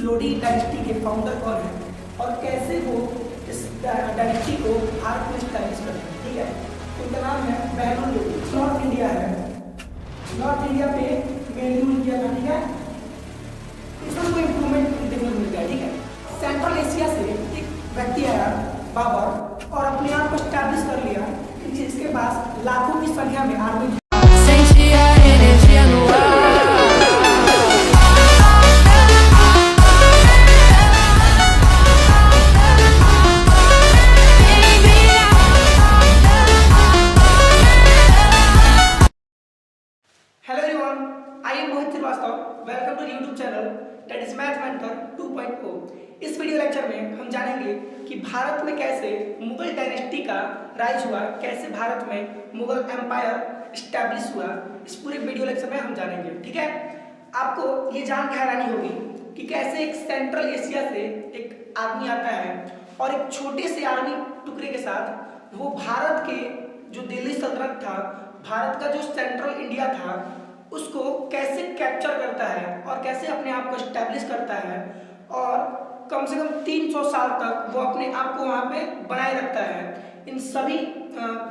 Lodi dynasty के founder कौन है और कैसे वो इस डायनेस्टी को भारत में स्टैब्लिश करते हैं। ठीक है, उनका नाम है बहलुल लोडी। नॉर्थ इंडिया है, नॉर्थ इंडिया पे मेनली रूल किया था। ठीक है, इसमें कोई इम्प्रूवमेंट देखने को मिलता है। ठीक है, सेंट्रल एशिया से एक व्यक्ति आया बाबर और अपने आप को स्टैब्लिश कर लिया, जिसके पास लाखों की संख्या में army. Hello everyone, I am Mohit Srivastava. Welcome to YouTube channel that is math mentor 2.0। इस वीडियो लेक्चर में हम जानेंगे कि भारत में कैसे मुगल डायनेस्टी का राइज हुआ, कैसे भारत में मुगल एम्पायर स्टैब्लिश हुआ। इस पूरे वीडियो लेक्चर में हम जानेंगे। ठीक है, आपको ये जान के हैरानी होगी कि कैसे एक सेंट्रल एशिया से एक आदमी आता है और एक छोटे से आर्मी टुकड़े के साथ वो भारत के जो दिल्ली सल्तनत था, भारत का जो सेंट्रल इंडिया था, उसको कैसे कैप्चर करता है और कैसे अपने आप को स्टैब्लिश करता है और कम से कम 300 साल तक वो अपने आप को वहाँ पे बनाए रखता है। इन सभी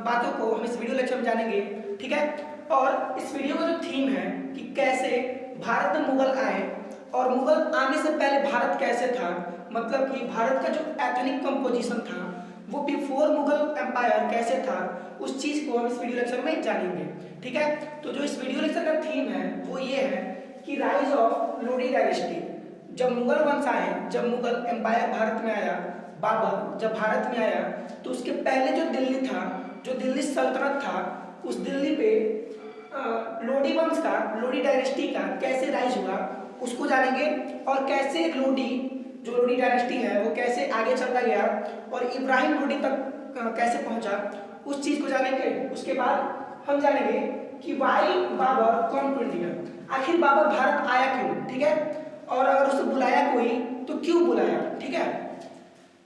बातों को हम इस वीडियो लेक्चर में जानेंगे। ठीक है, और इस वीडियो का जो थीम है कि कैसे भारत में मुगल आए और मुगल आने से पहले भारत कैसे था, मतलब कि भारत का जो एथनिक कंपोजिशन था वो बिफोर मुगल एम्पायर कैसे था, उस चीज को हम इस वीडियो लेक्चर में जानेंगे। ठीक है, तो जो इस वीडियो लेक्चर का थीम है वो ये है कि राइज ऑफ लोडी डायनेस्टी। जब मुगल वंश आए, जब मुगल एम्पायर भारत में आया, बाबर जब भारत में आया, तो उसके पहले जो दिल्ली था, जो दिल्ली सल्तनत था, उस दिल्ली पे लोडी वंश का, लोडी डायनेस्टी का कैसे राइज हुआ उसको जानेंगे और कैसे लोडी, जो लोडी डायनेस्टी है वो कैसे आगे चलता गया और इब्राहिम लोडी तक कैसे पहुंचा, उस चीज को जानेंगे। उसके बाद हम जानेंगे कि why Babur come to India, आखिर बाबर भारत आया क्यों। ठीक है, और अगर उसे बुलाया कोई तो क्यों बुलाया। ठीक है,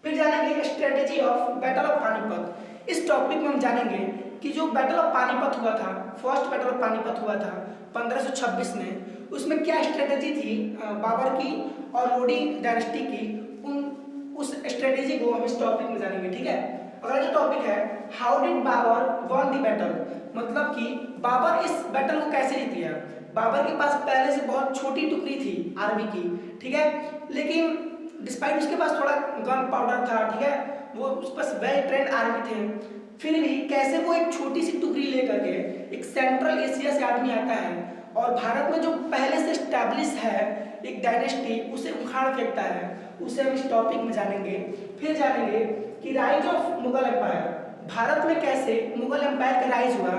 फिर जानेंगे strategy of battle of Panipat. इस टॉपिक में हम जानेंगे कि जो बैटल ऑफ पानीपत हुआ था, फर्स्ट बैटल ऑफ पानीपत हुआ था 1526 में, उसमें क्या स्ट्रेटेजी थी बाबर की और लोडी डायनेस्टी की, उस स्ट्रेटेजी को हम इस टॉपिक में जानेंगे। ठीक है, अगला जो टॉपिक है how did Babur won the battle, मतलब कि बाबर इस बैटल को कैसे जीत गया। बाबर के पास पहले से बहुत छोटी टुकड़ी थी आर्मी की। ठीक है, लेकिन डिस्पाइट उसके पास थोड़ा गन पाउडर था, ठीक है, वो उस पास वेल ट्रेंड आर्मी थे, फिर भी कैसे वो एक छोटी सी टुकड़ी लेकर के एक सेंट्रल एशिया से आदमी आता है और भारत में जो पहले से स्टैब्लिश है एक डायनेस्टी, उसे उखाड़ फेंकता है। उसे हम इस टॉपिक में जानेंगे। फिर जानेंगे कि rise of Mughal empire, Bharat में कैसे मुगल एम्पायर का राइज हुआ,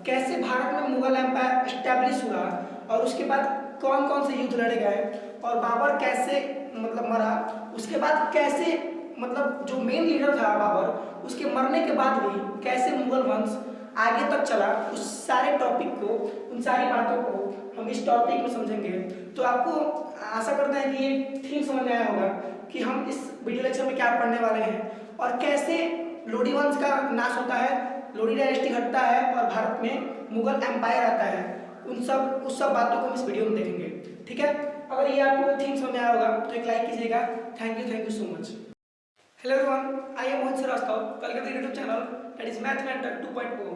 कैसे भारत में मुगल एम्पायर स्टैब्लिश हुआ और उसके बाद कौन कौन से युद्ध लड़े गए और बाबर कैसे मतलब मरा, उसके बाद कैसे मतलब जो मेन लीडर था बाबर, उसके मरने के बाद भी कैसे मुगल वंश आगे तक चला। उस सारे टॉपिक को, उन सारी बातों को हम इस टॉपिक में समझेंगे। तो आपको आशा करते हैं कि ये थीम समझ में आया होगा कि हम इस वीडियो लेक्चर में क्या पढ़ने वाले हैं और कैसे लोडी वंश का नाश होता है, लोडी डायनेस्टी हटता है और भारत में मुगल एम्पायर आता है। उस सब बातों को हम इस वीडियो में देखेंगे। ठीक है, अगर ये आपको थीम समझ में आया होगा तो एक लाइक कीजिएगा। Thank you so much. Hello everyone, I am Mohit Srivastava. Welcome to YouTube channel that is math mentor 2.0।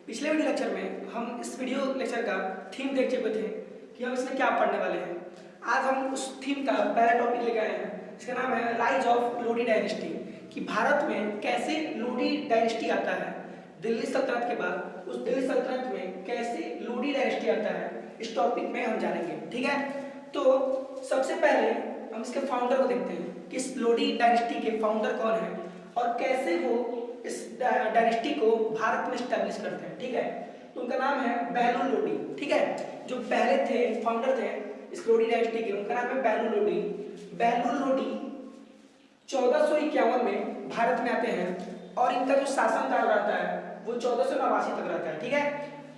पिछले वीडियो लेक्चर में हम इस वीडियो लेक्चर का थीम देख चुके थे कि हम इसमें क्या पढ़ने वाले हैं। आज हम उस थीम का पहला टॉपिक लेकर आए हैं, इसका नाम है राइज ऑफ लोडी डायनेस्टी, कि भारत में कैसे लोडी डायनेस्टी आता है। दिल्ली सल्तनत के बाद उस दिल्ली सल्तनत में कैसे लोडी डायनेस्टी आता है, इस टॉपिक में हम जानेंगे। ठीक है, तो सबसे पहले हम इसके फाउंडर को देखते हैं कि इस लोडी डायनेस्टी के फाउंडर कौन है और कैसे वो इस डायनेस्टी को भारत में स्टैब्लिश करते हैं। ठीक है, तो उनका नाम है बहलुल लोडी। ठीक है, जो पहले थे फाउंडर थे इस लोडी डायनेस्टी के, उनका नाम है बहलुल लोडी। बहलुल लोडी 1451 में भारत में आते हैं और इनका जो शासनकाल रहता है वो 1489 तक रहता है। ठीक है,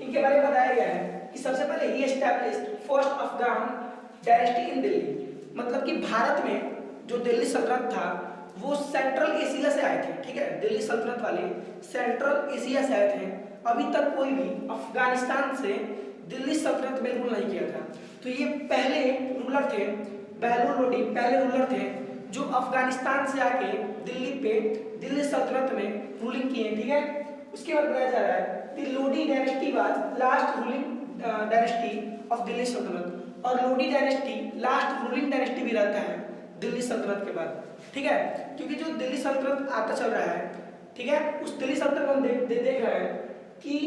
इनके बारे में बताया गया है कि सबसे पहले ही established first Afghan dynasty in Delhi, मतलब कि भारत में जो दिल्ली सल्तनत था वो सेंट्रल एशिया से आए थे। ठीक है, दिल्ली सल्तनत वाले सेंट्रल एशिया से आए थे। अभी तक कोई भी अफगानिस्तान से दिल्ली सल्तनत में रूल नहीं किया था। तो ये पहले रूलर थे बहलूल लोडी पहले रूलर थे जो अफगानिस्तान से आके दिल्ली सल्तनत में रूलिंग किए, ठीक है। उसके बाद बताया जा रहा है the Lodi dynasty was last ruling dynasty of Delhi सल्तनत, और Lodi dynasty last ruling dynasty भी रहता है दिल्ली सल्तनत के बाद, ठीक है। क्योंकि जो दिल्ली सल्तनत आता चल रहा है, ठीक है, उस दिल्ली सल्तनत को हम देख रहे हैं कि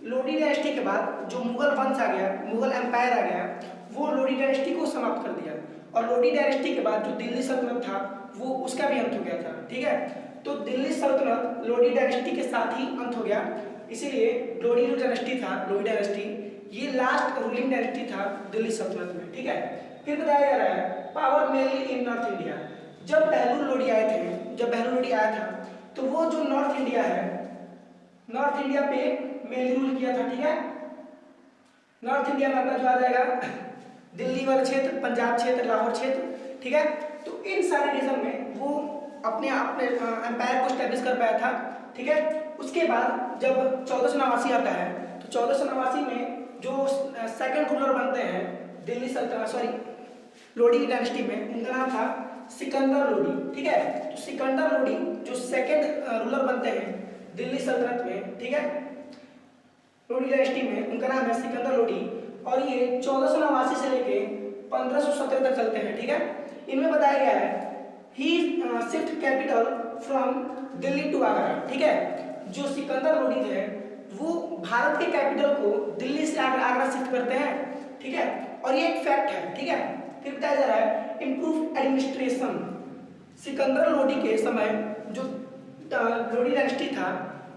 लोडी डायनेस्टी के बाद जो मुगल वंश आ गया, मुगल एम्पायर आ गया, वो लोडी डायनेस्टी को समाप्त कर दिया, और लोडी डायनेस्टी के बाद जो दिल्ली सल्तनत था वो उसका भी अंत हो गया था, ठीक है। तो दिल्ली सल्तनत लोडी डायनेस्टी के साथ ही अंत हो गया, इसीलिए लोडी जो डायनेस्टी था, लोडी डायनेस्टी, ये लास्ट रूलिंग डायनेस्टी था दिल्ली सल्तनत में, ठीक है। फिर बताया जा रहा है पावर मेनली इन नॉर्थ इंडिया। जब बहलूल लोडी आए थे, जब बहलूल लोडी आया था तो वो जो नॉर्थ इंडिया है, नॉर्थ इंडिया पे मेनली रूल किया था, ठीक है। नॉर्थ इंडिया में अपना जो आ जाएगा दिल्ली वाला क्षेत्र, पंजाब क्षेत्र, लाहौर क्षेत्र, ठीक है। तो इन सारे रीजन में वो अपने एम्पायर को स्टैब्लिश कर पाया था, ठीक है। उसके बाद जब 1489 आता है तो 1489 में जो सेकंड रूलर बनते हैं दिल्ली सल्तनत लोडी डायनेस्टी में, उनका नाम था सिकंदर लोडी, ठीक है। तो सिकंदर लोडी जो सेकंड रूलर बनते हैं दिल्ली सल्तनत में, ठीक है, लोडी डायनेस्टी में, उनका नाम है सिकंदर लोडी, और ये 1489 से लेके 1517 तक चलते हैं, ठीक है। इनमें बताया गया है ही shift capital from Delhi to Agra, ठीक है। जो सिकंदर लोडी थे वो भारत के कैपिटल को दिल्ली से आगरा शिफ्ट करते हैं, ठीक है, और ये एक फैक्ट है, ठीक है। फिर बताया जा रहा है इम्प्रूव एडमिनिस्ट्रेशन। सिकंदर लोडी के समय जो लोडी डायनेस्टी था,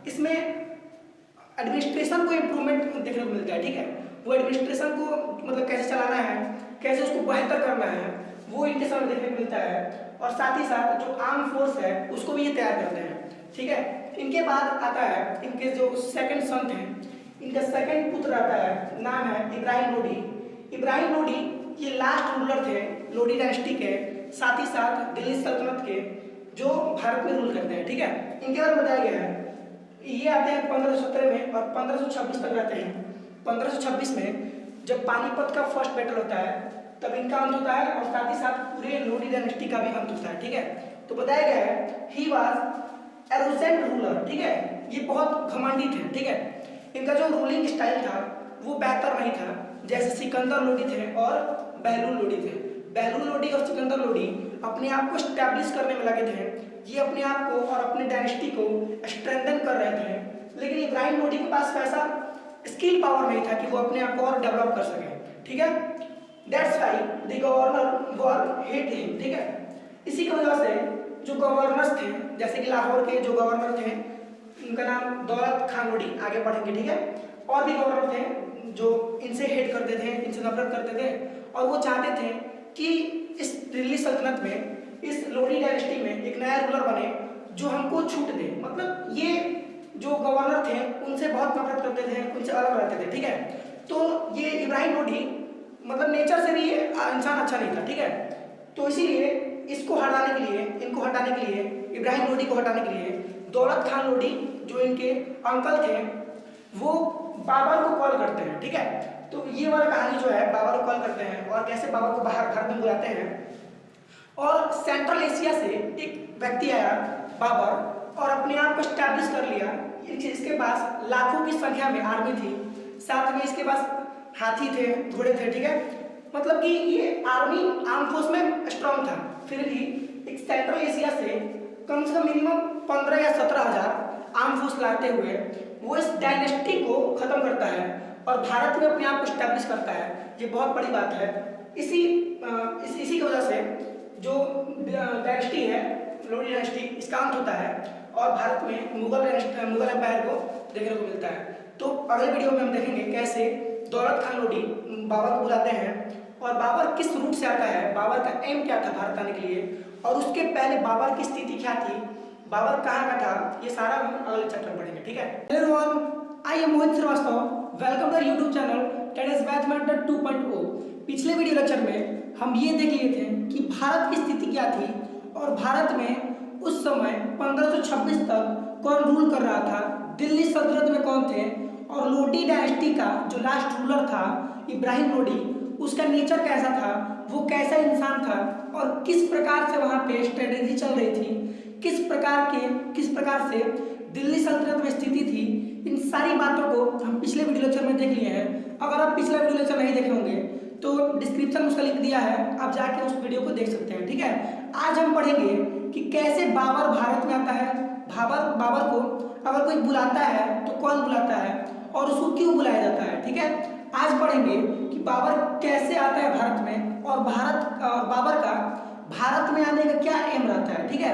इसमें एडमिनिस्ट्रेशन को इम्प्रूवमेंट देखने को मिलता है, ठीक है। वो एडमिनिस्ट्रेशन को मतलब कैसे चलाना है, कैसे उसको बेहतर करना है, वो इनके समय देखने को मिलता है, और साथ ही साथ जो आर्म फोर्स है उसको भी ये तैयार करते हैं, ठीक है। इनके बाद आता है इनके जो सेकंड सन थे, इनका सेकंड पुत्र आता है, नाम है इब्राहिम लोडी। इब्राहिम लोडी ये लास्ट रूलर थे लोडी डायनेस्टी के, साथ ही साथ दिल्ली सल्तनत के, जो भारत में रूल करते हैं, ठीक है। इनके बारे में बताया गया है ये आते हैं 1517 में और 1526 तक रहते हैं। 1526 में जब पानीपत का फर्स्ट बैटल होता है तब इनका अंत होता है, और साथ ही साथ पूरे लोडी डायनेस्टी का भी अंत होता है, ठीक है। तो बताया गया है ही वाज एरोजेंट रूलर, ठीक है, ये बहुत घमंडी थे, ठीक है। इनका जो रूलिंग स्टाइल था वो बेहतर नहीं था, जैसे सिकंदर लोडी थे और बहलूल लोडी थे। बहलूल लोडी और सिकंदर लोडी अपने आप को स्टैब्लिश करने में लगे थे, ये अपने आप को और अपने डायनेस्टी को स्ट्रेंथन कर रहे थे, लेकिन इब्राहिम लोडी के पास वैसा स्किल पावर नहीं था कि वो अपने आप को और डेवलप कर सके, ठीक है। That's why the governor were hate him, ठीक है। इसी की वजह से जो गवर्नर्स थे, जैसे कि लाहौर के जो गवर्नर थे, उनका नाम दौलत खान लोडी, आगे पढ़ेंगे, ठीक है। और भी गवर्नर थे जो इनसे हेट करते थे, इनसे नफरत करते थे, और वो चाहते थे कि इस दिल्ली सल्तनत में, इस लोडी डायनेस्टी में एक नया रूलर बने जो हमको छूट दे। मतलब ये जो गवर्नर थे उनसे बहुत नफरत करते थे, उनसे अलग रहते थे, ठीक है। तो ये इब्राहिम लोडी मतलब नेचर से भी ये इंसान अच्छा नहीं था, ठीक है। तो इसीलिए इसको हटाने के लिए, इनको हटाने के लिए, इब्राहिम लोडी को हटाने के लिए दौलत खान लोडी जो इनके अंकल थे वो बाबर को कॉल करते हैं, ठीक है। तो ये वाला कहानी जो है, बाबर को कॉल करते हैं और कैसे बाबर को बाहर भारत में बुलाते हैं, और सेंट्रल एशिया से एक व्यक्ति आया बाबर, और अपने आप को स्टैब्लिश कर लिया। इसके पास लाखों की संख्या में आर्मी थी, साथ में इसके पास हाथी थे, घोड़े थे, ठीक है। मतलब कि ये आर्मी आर्म फोर्स में स्ट्रांग था। फिर भी एक सेंट्रल एशिया से कम मिनिमम 15 या 17 हजार आर्म फोर्स लाते हुए वो इस डायनेस्टी को खत्म करता है और भारत में अपने आप को स्टैब्लिश करता है। ये बहुत बड़ी बात है। इसी की वजह से जो डायनेस्टी है, लोडी डायनेस्टी, इसका अंत होता है और भारत में मुगल एम्पायर को देखने को मिलता है। तो अगले वीडियो में हम देखेंगे कैसे दौलत खान लोडी बाबर को बुलाते हैं और बाबर किस रूट से आता है, बाबर का एम क्या था भारत आने के लिए, और उसके पहले बाबर की स्थिति क्या थी, बाबर कहाँ का था, ये सारा हम अगले चैप्टर में पढ़ेंगे, ठीक है। Hello everyone, I am Mohit Srivastava, welcome to YouTube channel that is mathematics 2.0। पिछले वीडियो लेक्चर में हम ये देख लिए थे कि भारत की स्थिति क्या थी और भारत में उस समय 1526 तक कौन रूल कर रहा था, दिल्ली सल्तनत में कौन थे, और लोडी डायनेस्टी का जो लास्ट रूलर था इब्राहिम लोडी, उसका नेचर कैसा था, वो कैसा इंसान था और किस प्रकार से वहाँ पे स्ट्रेटेजी चल रही थी, किस प्रकार से दिल्ली सल्तनत में स्थिति थी, इन सारी बातों को हम पिछले वीडियो लेक्चर में देख लिए हैं। अगर आप पिछला वीडियो लेक्चर नहीं देखे होंगे तो डिस्क्रिप्शन में उसका लिंक दिया है, आप जाके उस वीडियो को देख सकते हैं। ठीक है, आज हम पढ़ेंगे कि कैसे बाबर भारत में आता है, बाबर को अगर कोई बुलाता है तो कौन बुलाता है और उसको क्यों बुलाया जाता है। ठीक है, आज पढ़ेंगे कि बाबर कैसे आता है भारत में और बाबर का भारत में आने का क्या एम रहता है। ठीक है,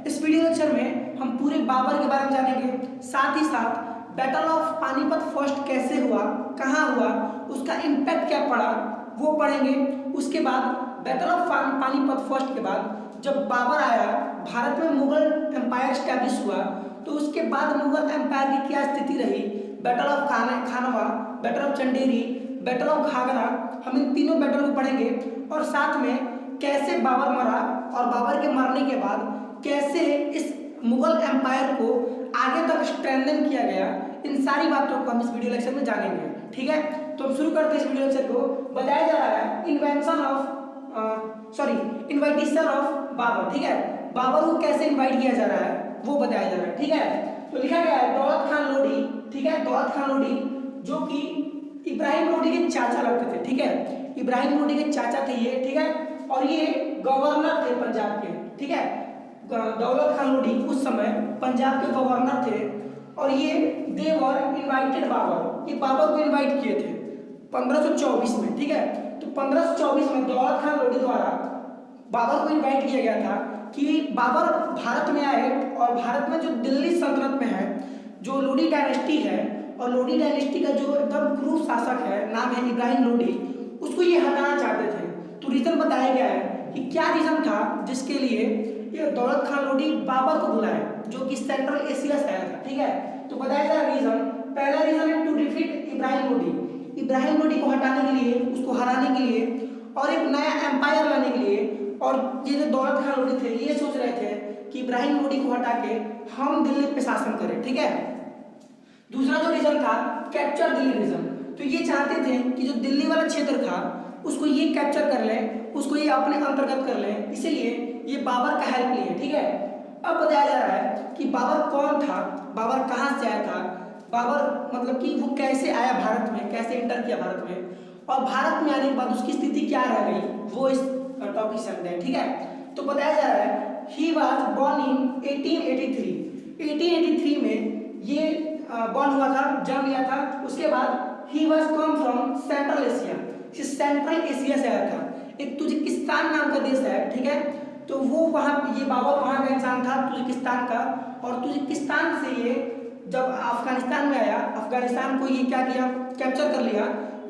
इस वीडियो लेक्चर में हम पूरे बाबर के बारे में जानेंगे, साथ ही साथ बैटल ऑफ पानीपत फर्स्ट कैसे हुआ, कहाँ हुआ, उसका इम्पैक्ट क्या पड़ा वो पढ़ेंगे। उसके बाद बैटल ऑफ पानीपत फर्स्ट के बाद जब बाबर आया भारत में, मुगल एम्पायर स्टैब्लिश हुआ, तो उसके बाद मुगल एम्पायर की क्या स्थिति रही, battle of Khanwa, battle of Chanderi, battle of Ghaghra, हम इन तीनों बैटल को पढ़ेंगे। और साथ में कैसे बाबर मरा और बाबर के मरने के बाद कैसे इस मुगल एम्पायर को आगे तक स्ट्रेंथन किया गया, इन सारी बातों को हम इस वीडियो लेक्चर में जानेंगे। ठीक है, तो हम शुरू करते हैं इस वीडियो लेक्चर को। बताया जा रहा है इन्वाइटेशन ऑफ बाबर। ठीक है, बाबर को कैसे इन्वाइट किया जा रहा है वो बताया जा रहा है। ठीक है, तो लिखा गया है दौलत खान लोधी। ठीक है, दौलत खान लोधी जो कि इब्राहिम लोधी के चाचा लगते थे। ठीक है, इब्राहिम लोधी के चाचा थे ये। ठीक है, और ये गवर्नर थे पंजाब के। ठीक है, दौलत खान लोधी उस समय पंजाब के गवर्नर थे और ये देवर इनवाइटेड बाबर, ये बाबर को इनवाइट किए थे 1524 में। ठीक है, तो 1524 में दौलत खान लोधी द्वारा बाबर को इनवाइट किया गया था कि बाबर भारत में आए और भारत में जो दिल्ली सल्तनत में है, जो लोधी डायनेस्टी है, और लोधी डायनेस्टी का जो एकदम क्रूर शासक है, नाम है इब्राहिम लोधी, उसको ये हटाना चाहते थे। तो रीजन बताया गया है कि क्या रीजन था जिसके लिए ये दौलत खान लोधी बाबर को बुलाए, जो कि सेंट्रल एशिया से आया था। ठीक है, तो बताया जाए रीजन, पहला रीजन है टू डिफीट इब्राहिम लोधी, इब्राहिम लोधी को हटाने के लिए, उसको हराने के लिए और एक नया एम्पायर लाने के लिए। और ये जो दौलत खान लोधी थे ये सोच रहे थे कि इब्राहिम लोधी को हटा के हम दिल्ली पे शासन करें। ठीक है, दूसरा जो रीजन था कैप्चर दिल्ली रीजन, तो ये चाहते थे कि जो दिल्ली वाला क्षेत्र था उसको ये कैप्चर कर ले, उसको ये अपने अंतर्गत कर ले, इसीलिए ये बाबर का हेल्प लिए। ठीक है, अब बताया जा रहा है कि बाबर कौन था, बाबर कहाँ से आया था, बाबर मतलब कि वो कैसे आया भारत में, कैसे एंटर किया भारत में, और भारत में आने के बाद उसकी स्थिति क्या रह गई, वो इस टॉपिक से है। ठीक है, तो बताया जा रहा है ही वाज बॉर्न इन 1883 में ये बॉर्न हुआ था, जन्म लिया था। उसके बाद he was come from central Asia, central Asia से आया था, एक तुर्किस्तान नाम का देश है। ठीक है, तो वो वहाँ, ये बाबर वहाँ का इंसान था तुर्किस्तान का, और तुर्किस्तान से ये जब अफगानिस्तान में आया, अफगानिस्तान को ये क्या किया, कैप्चर कर लिया,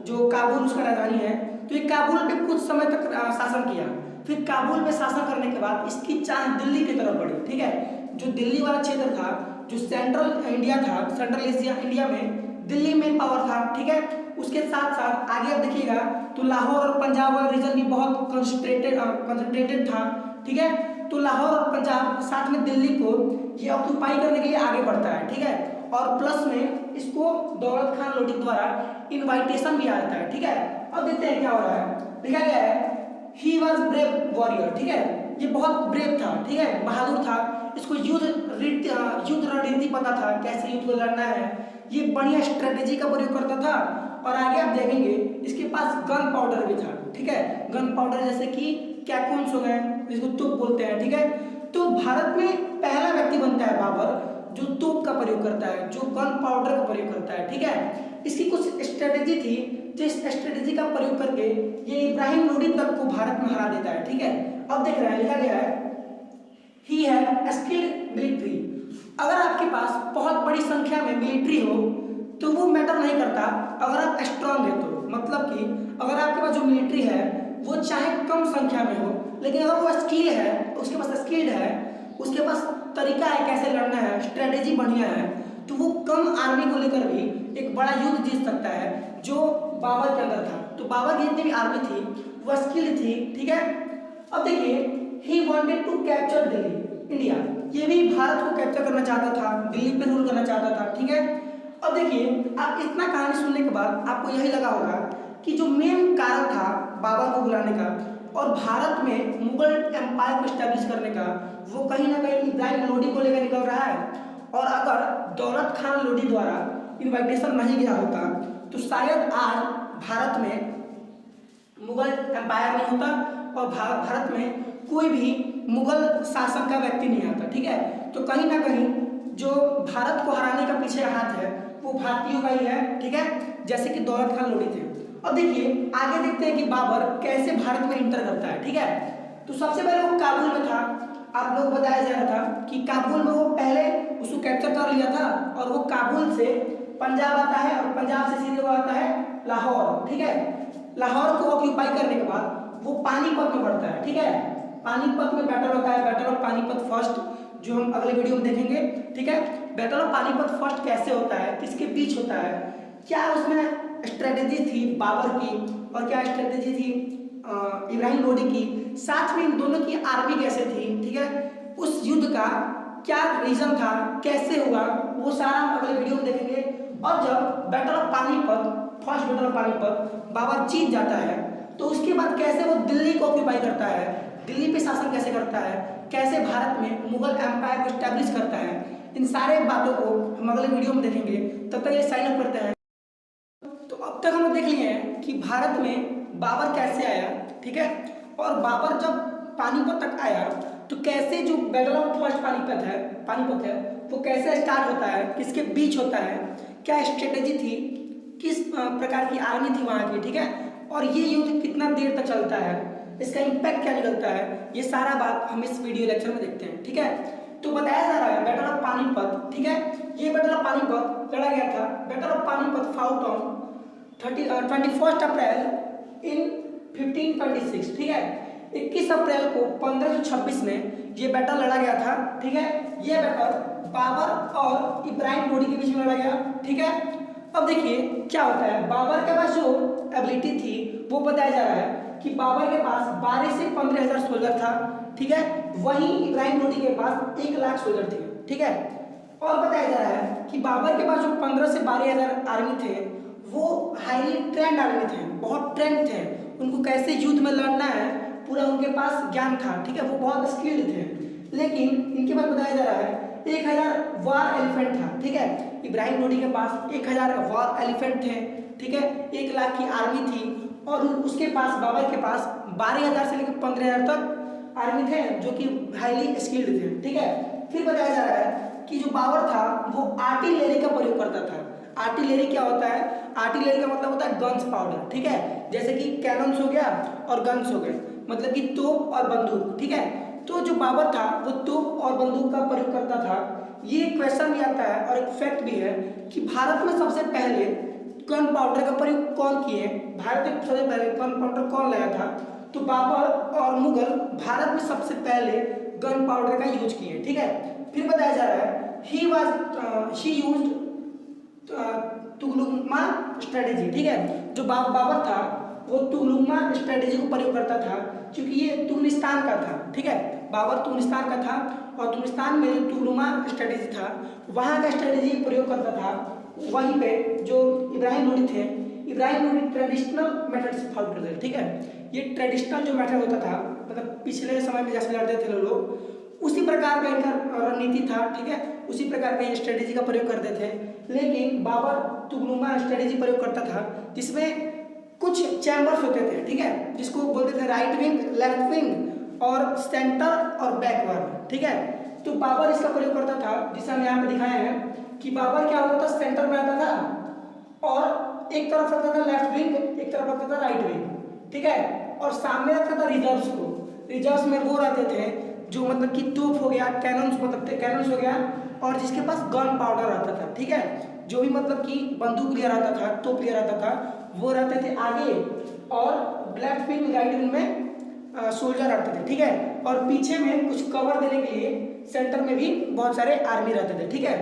जो काबुल उसका राजधानी है। तो ये काबुल पे कुछ समय तक शासन किया, फिर काबुल पे शासन करने के बाद इसकी चाह दिल्ली की तरफ बढ़ी। ठीक है, जो दिल्ली वाला क्षेत्र था, जो सेंट्रल इंडिया था, सेंट्रल एशिया इंडिया में दिल्ली में पावर था। ठीक है, उसके साथ साथ आगे आप देखिएगा तो लाहौर और पंजाब वाला रीजन भी बहुत कंसंट्रेटेड था। ठीक है, तो लाहौर और पंजाब साथ में दिल्ली को ये ऑक्यूपाई करने के लिए आगे बढ़ता है। ठीक है, और प्लस में इसको दौलत खान लोधी द्वारा इनवाइटेशन भी आता है। ठीक है, अब देखते हैं क्या हो रहा है। लिखा गया है ही वॉज ब्रेव वॉरियर। ठीक है, ये बहुत ब्रेव था, ठीक है, बहादुर था, इसको युद्ध रणनीति पता था, कैसे युद्ध को लड़ना है, ये बढ़िया स्ट्रेटेजी का प्रयोग करता था। और आगे आप देखेंगे इसके पास गन पाउडर भी था। ठीक है, गन पाउडर जैसे कि कैकून्स हो गए, जिसको तोप बोलते हैं। ठीक है, तो भारत में पहला व्यक्ति बनता है बाबर जो तोप का प्रयोग करता है, जो गन पाउडर का प्रयोग करता है। ठीक है, इसकी कुछ स्ट्रेटेजी थी, जिस स्ट्रेटेजी का प्रयोग करके ये इब्राहिम लोधी तक को भारत में हरा देता है। ठीक है, अब देख रहे हैं, लिखा गया है ही हैड स्किल्ड मिलिट्री। अगर आपके पास बहुत बड़ी संख्या में मिलिट्री हो तो वो मैटर नहीं करता, अगर आप स्ट्रांग है तो, मतलब कि अगर आपके पास जो मिलिट्री है वो चाहे कम संख्या में हो, लेकिन अगर वो स्किल है, उसके पास स्किल्ड है, उसके पास तरीका है कैसे लड़ना है, स्ट्रेटेजी बढ़िया है, तो वो कम आर्मी को लेकर भी एक बड़ा युद्ध जीत सकता है, जो बाबर के अंदर था। तो बाबर की जितनी भी आर्मी थी वो स्किल्ड थी। ठीक है, अब देखिए he wanted to capture Delhi India, ये भी भारत को कैप्चर करना चाहता था, दिल्ली पे रूल करना चाहता था। ठीक है, अब देखिए आप इतना कहानी सुनने के बाद आपको यही लगा होगा कि जो मेन कारण था बाबर को बुलाने का और भारत में मुगल एम्पायर को स्टैब्लिश करने का वो कहीं ना कहीं इब्राहिम लोदी को लेकर निकल रहा है। और अगर दौलत खान लोदी द्वारा इन्विटेशन नहीं गया होता तो शायद आज भारत में मुगल एम्पायर नहीं होता और भारत में कोई भी मुगल शासन का व्यक्ति नहीं आता। ठीक है, तो कहीं ना कहीं जो भारत को हराने का पीछे हाथ है वो भारतीयों का ही है। ठीक है, जैसे कि दौलत खान लोदी थे। अब देखिए आगे देखते हैं कि बाबर कैसे भारत में इंटर करता है। ठीक है, तो सबसे पहले वो काबुल में था। आप लोग बताया जा रहा था कि काबुल में वो पहले उसको कैप्चर कर लिया था और वो काबुल से पंजाब आता है और पंजाब से सीधे वो आता है लाहौर। ठीक है, लाहौर को ऑक्यूपाई करने के बाद वो पानीपत में बढ़ता है। ठीक है, पानीपत में बैटल होता है, बैटल ऑफ पानीपत फर्स्ट, जो हम अगले वीडियो में देखेंगे। ठीक है, बैटल ऑफ पानीपत फर्स्ट कैसे होता है, किसके बीच होता है, क्या उसमें स्ट्रेटेजी थी बाबर की और क्या स्ट्रेटेजी थी इब्राहिम लोदी की, साथ में इन दोनों की आर्मी कैसे थी। ठीक है, उस युद्ध का क्या रीजन था, कैसे हुआ, वो सारा हम अगले वीडियो में देखेंगे। और जब battle of Panipat first battle of Panipat Babur जीत जाता है तो उसके बाद कैसे वो दिल्ली को ऑक्यूपाई करता है, दिल्ली पे शासन कैसे करता है, कैसे भारत में मुगल एम्पायर को स्टैब्लिश करता है, इन सारे बातों को हम अगले वीडियो में देखेंगे। तब तक ये साइन अप करते हैं। तो अब तक हम देख लिए हैं कि भारत में बाबर कैसे आया। ठीक है, और बाबर जब पानीपत तक आया तो कैसे जो बैटल ऑफ फर्स्ट पानीपत है वो कैसे स्टार्ट होता है, किसके बीच होता है, क्या स्ट्रेटेजी थी, किस प्रकार की आर्मी थी वहाँ की। ठीक है, और ये युद्ध कितना देर तक चलता है, इसका इम्पैक्ट क्या निकलता है, ये सारा बात हम इस वीडियो लेक्चर में देखते हैं। ठीक है, तो बताया जा रहा है बैटल ऑफ पानीपत। ठीक है, ये बैटल ऑफ पानीपत लड़ा गया था। Battle of Panipat fought on 21 अप्रैल इन 1526। ठीक है, 21 अप्रैल को 1526 में ये बैटल लड़ा गया था। ठीक है, ये बैटल बाबर और इब्राहिम लोदी के बीच में लड़ा गया। ठीक है, अब देखिए क्या होता है, बाबर के पास जो एबिलिटी थी वो बताया जा रहा है कि बाबर के पास 12 से 15,000 सोल्जर था। ठीक है, वहीं इब्राहिम लोदी के पास 1 लाख सोल्जर थे। ठीक है, और बताया जा रहा है कि बाबर के पास जो 15 से 12,000 आर्मी थे वो हाईली ट्रेंड आर्मी थे, बहुत ट्रेंड थे, उनको कैसे युद्ध में लड़ना है पूरा उनके पास ज्ञान था। ठीक है, वो बहुत स्किल्ड थे। लेकिन इनके पास बताया जा रहा है 1000 वॉर एलिफेंट था। ठीक है, इब्राहिम लोदी के पास 1000 वॉर एलिफेंट थे। ठीक है, 1 लाख की आर्मी थी और उसके पास बाबर के पास 12,000 से लेकर 15,000 तक आर्मी थे जो कि हाईली स्किल्ड थे। ठीक है, फिर बताया जा रहा है कि जो बाबर था वो आर्टिलरी का प्रयोग करता था। आर्टिलरी क्या होता है, आर्टिलरी का मतलब होता है गन्स पाउडर। ठीक है, जैसे कि कैनन्स हो गया और गन्स हो गए, मतलब कि तोप और बंदूक। ठीक है, तो जो बाबर था वो तोप और बंदूक का प्रयोग करता था। ये क्वेश्चन भी आता है और एक फैक्ट भी है कि भारत में सबसे पहले गन पाउडर का प्रयोग कौन किए, भारत में सबसे पहले गन पाउडर कौन लाया था, तो बाबर और मुगल भारत में सबसे पहले गन पाउडर का यूज किए। ठीक है, फिर बताया जा रहा है शी यूज्ड तुगलुमा स्ट्रेटेजी। ठीक है, जो बाबर था वो तुगलुमा स्ट्रेटेजी को प्रयोग करता था क्योंकि ये तुगलिस्तान का था। ठीक है, बाबर तुगलिस्तान का था और तुगलिस्तान में जो तुगलुमा स्ट्रेटेजी था वहाँ का स्ट्रेटेजी प्रयोग करता था। वहीं पे जो इब्राहिम लोदी थे, इब्राहिम लोदी ट्रेडिशनल मेथड से फॉलो करते थे। ठीक है, ये ट्रेडिशनल जो मेथड होता था, मतलब पिछले समय में जैसे लड़ते थे लोग उसी प्रकार का इनका रणनीति था। ठीक है, उसी प्रकार का स्ट्रेटेजी का प्रयोग करते थे। लेकिन बाबर तुगलुमा स्ट्रेटेजी प्रयोग करता था जिसमें कुछ चैम्बर्स होते थे। ठीक है, जिसको बोलते थे राइट विंग, लेफ्ट विंग और सेंटर और बैकवर्ड। ठीक है, तो बाबर इसका प्रयोग करता था जिसे हम यहाँ पे दिखाए हैं कि बाबर क्या होता था, सेंटर में आता था और एक तरफ रखता था लेफ्ट विंग, एक तरफ रखता था राइट विंग। ठीक है, और सामने रखता था रिजर्व्स को। रिजर्व्स में वो रहते थे जो मतलब कि तोप हो गया, कैनन्स मतलब कैनन्स हो गया और जिसके पास गन पाउडर रहता था। ठीक है, जो भी मतलब कि बंदूक लिया रहता था, तोप लिया रहता था, वो रहते थे आगे और लेफ्ट विंग राइट विंग में सोल्जर रहते थे। ठीक है, और पीछे में कुछ कवर देने के लिए सेंटर में भी बहुत सारे आर्मी रहते थे। ठीक है,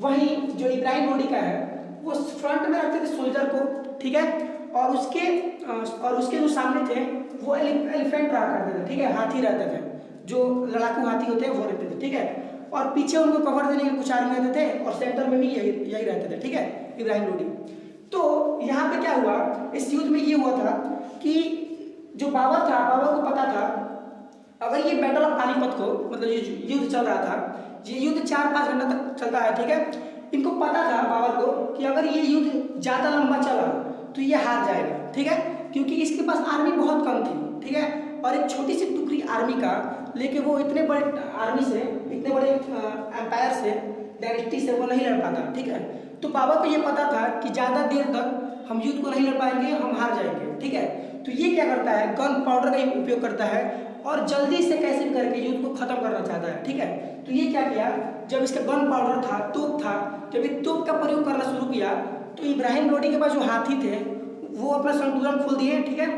वहीं जो इब्राहिम लोदी का है वो फ्रंट में रखते थे सोल्जर को। ठीक है, और उसके जो सामने थे वो एलिफेंट रहा करते थे। ठीक है, हाथी रहते थे, जो लड़ाकू हाथी होते हैं वो रहते थे। ठीक है, और पीछे उनको कवर देने के कुछ आर्मी रहते थे और सेंटर में भी यही रहते थे। ठीक है, इब्राहिम लोदी। तो यहाँ पे क्या हुआ, इस युद्ध में ये हुआ था कि जो बाबर था, बाबर को पता था अगर ये बैटल ऑफ पानीपत को, मतलब ये युद्ध चल रहा था, ये युद्ध 4-5 घंटा तक चलता है, ठीक है। इनको पता था बाबर को कि अगर ये युद्ध ज़्यादा लंबा चला तो ये हार जाएगा, ठीक है, क्योंकि इसके पास आर्मी बहुत कम थी, ठीक है, और एक छोटी सी टुकड़ी आर्मी का लेके वो इतने बड़े आर्मी से, इतने बड़े एम्पायर से, डायनेस्टी से वो नहीं लड़ पाता, ठीक है। तो बाबर को ये पता था कि ज़्यादा देर तक हम युद्ध को नहीं लड़ पाएंगे, हम हार जाएंगे, ठीक है। तो ये क्या करता है, गन पाउडर का उपयोग करता है और जल्दी से कैसे भी करके युद्ध को खत्म करना चाहता है, ठीक है। तो ये क्या किया, जब इसका गन पाउडर था, तोप था, जब ये तोप का प्रयोग करना शुरू किया तो इब्राहिम लोदी के पास जो हाथी थे वो अपना संतुलन खोल दिए, ठीक है,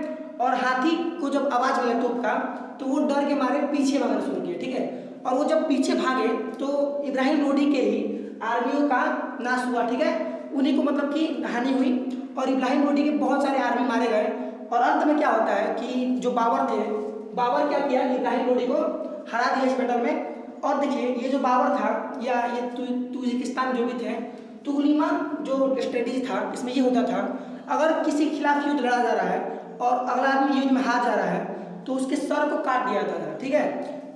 और हाथी को जब आवाज़ मिला तोप का तो वो डर के मारे पीछे भागना शुरू किया, ठीक है। और वो जब पीछे भागे तो इब्राहिम लोदी के ही आर्मियों का नाश हुआ, ठीक है, उन्हीं को मतलब कि हानि हुई और इब्राहिम लोदी के बहुत सारे आर्मी मारे गए। और अंत में क्या होता है कि जो बाबर थे, बाबर क्या किया, इब्राहिम लोदी को हरा दिया इस बैटल में। और देखिए ये जो बाबर था या ये तुर्किस्तान जो भी थे, तुगलिमान जो स्ट्रेटेजी था इसमें ये होता था, अगर किसी के खिलाफ युद्ध लड़ा जा रहा है और अगला आदमी युद्ध में हार जा रहा है तो उसके सर को काट दिया जाता था, ठीक है।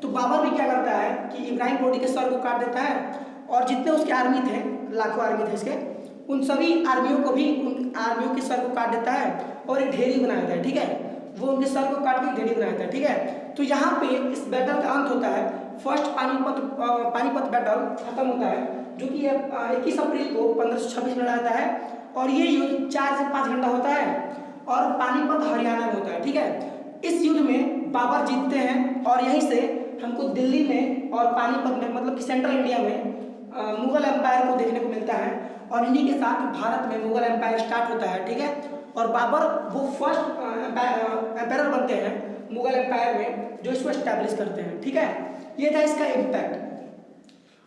तो बाबर भी क्या करता है कि इब्राहिम लोदी के सर को काट देता है और जितने उसके आर्मी थे, लाखों आर्मी थे इसके, उन सभी आर्मियों को भी उन आर्मियों के सर को काट देता है और एक ढेरी बना देता है, ठीक है। वो उनके सर को काट के ढेरी बना देता है, ठीक है। तो यहाँ पे इस बैटल का अंत होता है, फर्स्ट पानीपत बैटल खत्म होता है जो कि 21 अप्रैल को 1526 में लड़ा जाता है और ये युद्ध 4 से 5 घंटा होता है और पानीपत हरियाणा में होता है, ठीक है। इस युद्ध में बाबर जीतते हैं और यहीं से हमको दिल्ली में और पानीपत में, मतलब कि सेंट्रल इंडिया में मुगल एम्पायर को देखने को मिलता है और इन्हीं के साथ भारत में मुगल एम्पायर स्टार्ट होता है, ठीक है। और बाबर वो फर्स्ट एम्पायर बनते हैं मुगल एम्पायर में जो इसको एस्टैब्लिश करते हैं, ठीक है। ये था इसका इम्पैक्ट।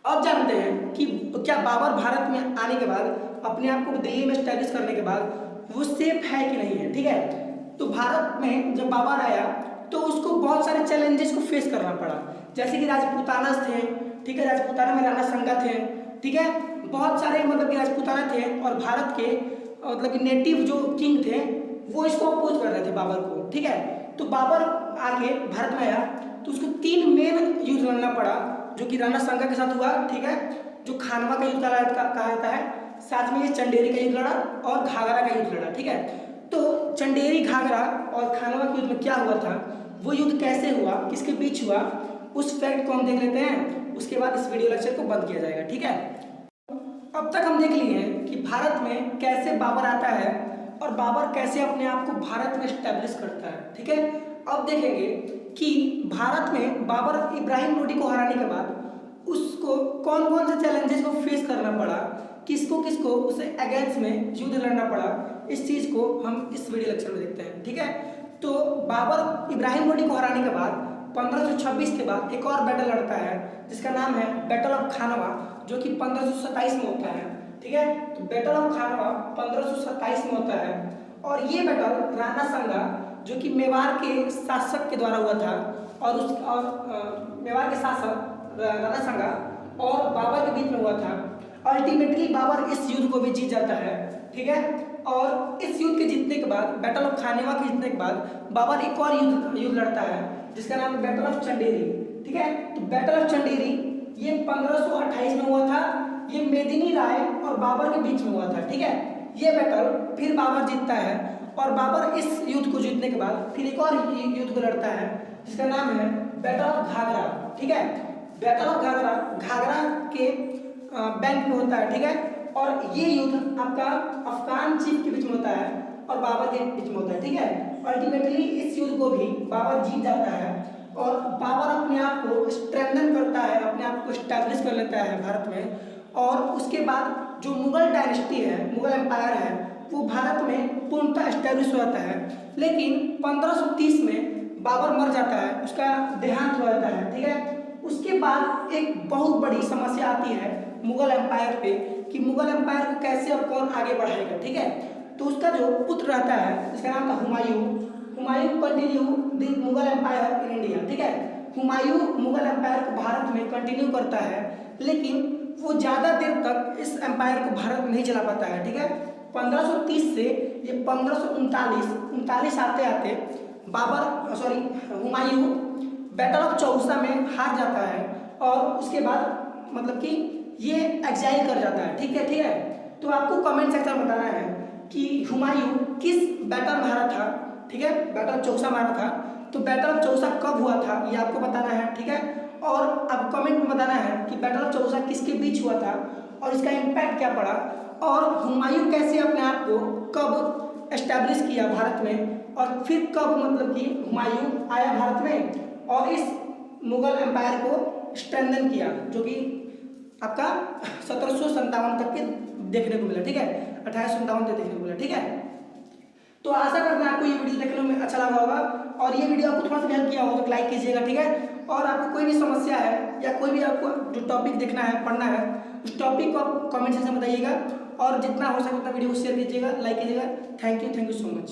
अब जानते हैं कि क्या बाबर भारत में आने के बाद, अपने आप को दिल्ली में एस्टैब्लिश करने के बाद वो सेफ है कि नहीं है, ठीक है। तो भारत में जब बाबर आया तो उसको बहुत सारे चैलेंजेस को फेस करना पड़ा, जैसे कि राजपूताना थे, ठीक है, राजपूताना में राणा संगा थे, ठीक है, बहुत सारे मतलब कि राजपूताना थे और भारत के मतलब कि नेटिव जो किंग थे वो इसको अपोज कर रहे थे बाबर को, ठीक है। तो बाबर आके भारत में आया तो उसको 3 मेन युद्ध लड़ना पड़ा जो कि राणा संगा के साथ हुआ, ठीक है, जो खानवा का युद्ध कहा जाता है, साथ में ये चंदेरी का युद्ध लड़ा और घाघरा का युद्ध लड़ा, ठीक है। तो चंदेरी, घाघरा और खानवा के युद्ध में क्या हुआ था, वो युद्ध कैसे हुआ, किसके बीच हुआ, उस फैक्ट को हम देख लेते हैं, उसके बाद इस वीडियो लेक्चर को बंद किया जाएगा, ठीक है। अब तक हम देख लिए हैं कि भारत में कैसे बाबर आता है और बाबर कैसे अपने आप को भारत में एस्टैब्लिश करता है, ठीक है। अब देखेंगे कि भारत में बाबर इब्राहिम लोदी को हराने के बाद उसको कौन कौन से चैलेंजेस को फेस करना पड़ा, किसको किसको उसे अगेंस्ट में युद्ध लड़ना पड़ा, इस चीज़ को हम इस वीडियो लेक्चर में देखते हैं, ठीक है। तो बाबर इब्राहिम लोदी को हराने के बाद 1526 के बाद एक और बैटल लड़ता है जिसका नाम है बैटल ऑफ खानवा, जो कि 1527 में होता है, ठीक है। तो बैटल ऑफ खानवा 1527 में होता है और ये बैटल राणा संगा जो कि मेवाड़ के शासक के द्वारा हुआ था और मेवाड़ के शासक राणा संगा और बाबर के बीच में हुआ था। अल्टीमेटली बाबर इस युद्ध को भी जीत जाता है, ठीक है। और इस युद्ध के जीतने के बाद, बैटल ऑफ खानवा के जीतने के बाद बाबर एक और युद्ध लड़ता है जिसका नाम है बैटल ऑफ चंदेरी, ठीक है। तो बैटल ऑफ चंदेरी ये 1528 में हुआ था, ये मेदिनी राय और बाबर के बीच में हुआ था, ठीक है। ये बैटल फिर बाबर जीतता है और बाबर इस युद्ध को जीतने के बाद फिर एक और युद्ध को लड़ता है जिसका नाम है बैटल ऑफ घाघरा, ठीक है। बैटल ऑफ घाघरा घाघरा के बैंक में होता है, ठीक है। और ये युद्ध आपका अफगान चीफ के बीच में होता है और बाबर के बीच में होता है, ठीक है। अल्टीमेटली इस युद्ध को भी बाबर जीत जाता है और बाबर अपने आप को स्ट्रेंथन करता है, अपने आप को स्टैब्लिश कर लेता है भारत में। और उसके बाद जो मुगल डायनेस्टी है, मुगल एम्पायर है, वो भारत में पूर्णतः स्टैब्लिश हो जाता है। लेकिन 1530 में बाबर मर जाता है, उसका देहांत हो जाता है, ठीक है। उसके बाद एक बहुत बड़ी समस्या आती है मुगल एम्पायर पे कि मुगल एम्पायर को कैसे और कौन आगे बढ़ाएगा, ठीक है। तो उसका जो पुत्र रहता है जिसका नाम था Humayun continue the Mughal empire in India, ठीक है। हुमायूं मुगल एम्पायर को भारत में कंटिन्यू करता है लेकिन वो ज़्यादा देर तक इस एम्पायर को भारत में नहीं चला पाता है, ठीक है। 1530 से ये 1539 आते आते हुमायूं बैटल ऑफ चौसा में हार जाता है और उसके बाद मतलब कि ये एग्जाइल कर जाता है। ठीक है। तो आपको कमेंट सेक्शन में बताना है कि हुमायूं किस बैटल में हारा था। ठीक है, बैटल ऑफ चौसा में हारा था। तो बैटल ऑफ चौसा कब हुआ था ये आपको बताना है। ठीक है, और अब कमेंट में बताना है कि बैटल ऑफ चौसा किसके बीच हुआ था और इसका इम्पैक्ट क्या पड़ा, और हुमायूं कैसे अपने आप को कब एस्टैब्लिश किया भारत में, और फिर कब मतलब कि हुमायूं आया भारत में और इस मुगल एम्पायर को स्ट्रेंथन किया, जो कि आपका 1757 तक के देखने को मिला। ठीक है, 1857 तक देखने को मिला। ठीक है, तो आशा करते हैं आपको ये वीडियो देखने में अच्छा लगा होगा और ये वीडियो आपको थोड़ा सा हेल्प किया होगा तो लाइक कीजिएगा। ठीक है, और आपको कोई भी समस्या है या कोई भी आपको जो टॉपिक देखना है, पढ़ना है, उस टॉपिक को आप कमेंट सेक्शन में बताइएगा और जितना हो सके उतना वीडियो को शेयर कीजिएगा, लाइक कीजिएगा। Thank you so much.